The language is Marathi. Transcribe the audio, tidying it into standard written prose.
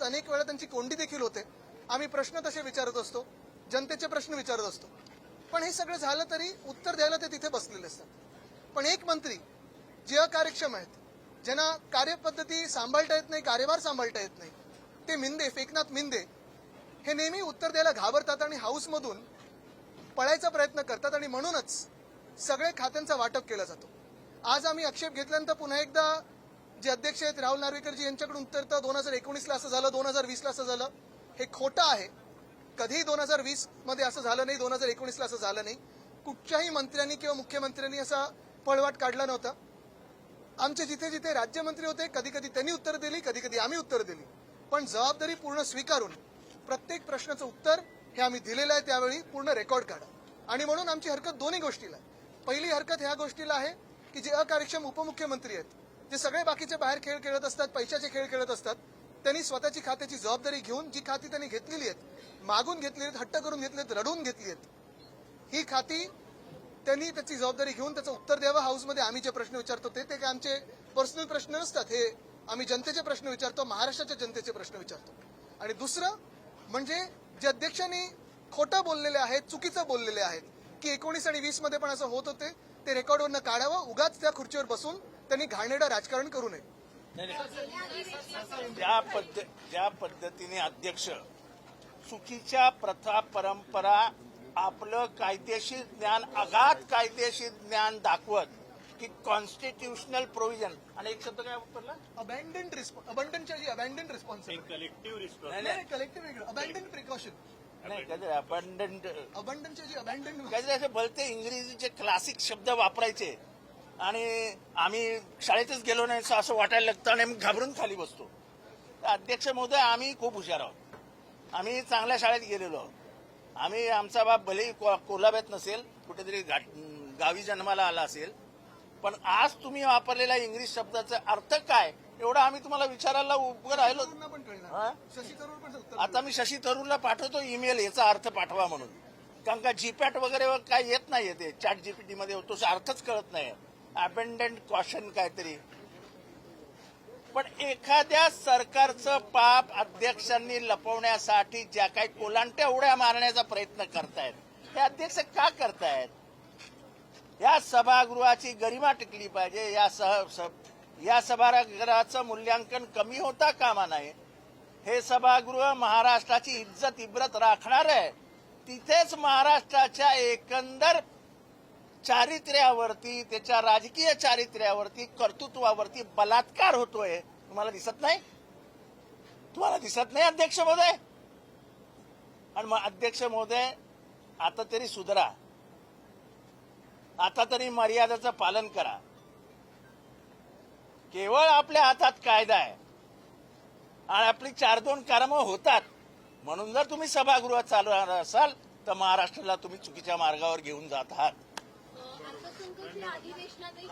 अनेक वेळा त्यांची कोंडी देखील होते. आम्ही प्रश्न तसे विचारत असतो, जनतेचे प्रश्न विचारत असतो. पण हे सगळं झालं तरी उत्तर द्यायला ते तिथे बसलेले असतात. पण एक मंत्री जे अकार्यक्षम आहेत, ज्यांना कार्यपद्धती सांभाळता येत नाही, कार्यभार सांभाळता येत नाही, ते मिंदे, एकनाथ मिंदे हे नेहमी उत्तर द्यायला घाबरतात आणि हाऊसमधून पळायचा प्रयत्न करतात आणि म्हणूनच सगळे खात्यांचा वाटप केला जातो. आज आम्ही आक्षेप घेतल्यानंतर पुन्हा एकदा जे अध्यक्ष आहेत राहुल नार्वेकरजी यांच्याकडून उत्तर तर 2019ला असं झालं, 2020ला असं झालं. हे खोटं आहे. कधीही 2020 मध्ये असं झालं नाही, 2019ला असं झालं नाही. कुठच्याही मंत्र्यांनी किंवा मुख्यमंत्र्यांनी असा पळवाट काढला नव्हता. आमचे जिथे जिथे राज्यमंत्री होते कधी कधी त्यांनी उत्तर दिली, कधी कधी आम्ही उत्तर दिली. पण जबाबदारी पूर्ण स्वीकारून प्रत्येक प्रश्नाचं उत्तर हे आम्ही दिलेलं आहे. त्यावेळी पूर्ण रेकॉर्ड काढा. आणि म्हणून आमची हरकत दोन्ही गोष्टीला आहे. पहिली हरकत ह्या गोष्टीला आहे की जे अकार्यक्षम उपमुख्यमंत्री आहेत, जे सगळे बाकीचे बाहेर खेळ खेळत असतात, पैशाचे खेळ खेळत असतात, त्यांनी स्वतःची खात्याची जबाबदारी घेऊन जी खाती त्यांनी घेतलेली आहेत, मागून घेतली आहेत, हट्ट करून घेतली आहेत, रडून घेतली आहेत, ही खाती त्यांनी त्याची जबाबदारी घेऊन त्याचं उत्तर द्यावं. हाऊसमध्ये आम्ही जे प्रश्न विचारतो ते काय आमचे पर्सनल प्रश्न नसतात. हे आम्ही जनतेचे प्रश्न विचारतो, महाराष्ट्राच्या जनतेचे प्रश्न विचारतो. आणि दुसरं म्हणजे जे अध्यक्षांनी खोटं बोललेले आहेत, चुकीचं बोललेले आहेत की 19 आणि 20 मध्ये पण असं होत होते, ते रेकॉर्डवरनं काढावं. उगाच त्या खुर्चीवर बसून त्यांनी घाणेरडं राजकारण करू नये. ज्या पद्धतीने अध्यक्ष चुकीच्या प्रथा परंपरा आपलं कायदेशीर ज्ञान, अगाध कायदेशीर ज्ञान दाखवत की कॉन्स्टिट्यूशनल प्रोव्हिजन आणि एक शब्द काय वापरला, अबँडन्ड रिस्पॉन्सिबिलिटी, कलेक्टिव्ह रिस्पॉन्स, नाही कलेक्टिव्ह वेगळं, अबँडन्ड प्रिकॉशन नाही काहीतरी अबंडंट काहीतरी असे भलते इंग्रजीचे क्लासिक शब्द वापरायचे आणि आम्ही शाळेतच गेलो नाही असं वाटायला लागतं आणि आम्ही घाबरून खाली बसतो. अध्यक्ष महोदय, आम्ही खूप हुशार आहोत. आम्ही चांगल्या शाळेत गेलेलो आहोत. आम्ही आमचा बाप भलेही कोल्हाब्यात नसेल, कुठेतरी गावी जन्माला आला असेल, पण आज तुम्ही वापरलेल्या इंग्लिश शब्दाचा अर्थ काय एवढा आम्ही तुम्हाला विचारायला उभं राहिलो. आता मी शशी थरूरला पाठवतो ईमेल, याचा अर्थ पाठवा म्हणून. कारण का जीपॅट वगैरे काय येत नाहीये, ते चॅट जीपीटी मध्ये होतो, अर्थच कळत नाही. अबंडंट कॉशन काहीतरी. पण एखाद्या सरकारचं पाप अध्यक्षांनी लपवण्यासाठी ज्या काही कोलांट्या उड्या मारण्याचा प्रयत्न करतायत, हे अध्यक्ष का करतायत? या सभागृहाची गरिमा टिकली पाहिजे. या सभागृहाचं मूल्यांकन कमी होता कामा नये. हे सभागृह महाराष्ट्राची इज्जत इब्रत राखणार आहे. तिथेच महाराष्ट्राच्या एकंदर चारित्र्यावरती, त्याच्या राजकीय चारित्र्यावरती, कर्तृत्वावरती बलात्कार होतोय. तुम्हाला दिसत नाही? तुम्हाला दिसत नाही अध्यक्ष महोदय? आणि मग अध्यक्ष महोदय, आता तरी सुधरा. आता तरी मर्यादेचं पालन करा. केवळ आपल्या हातात कायदा आहे आणि आपली 4-2 कामं होतात. म्हणून जर तुम्ही सभागृहात चालवणार असाल तर महाराष्ट्राला तुम्ही चुकीच्या मार्गावर घेऊन जात आहात. अधिवेशनातही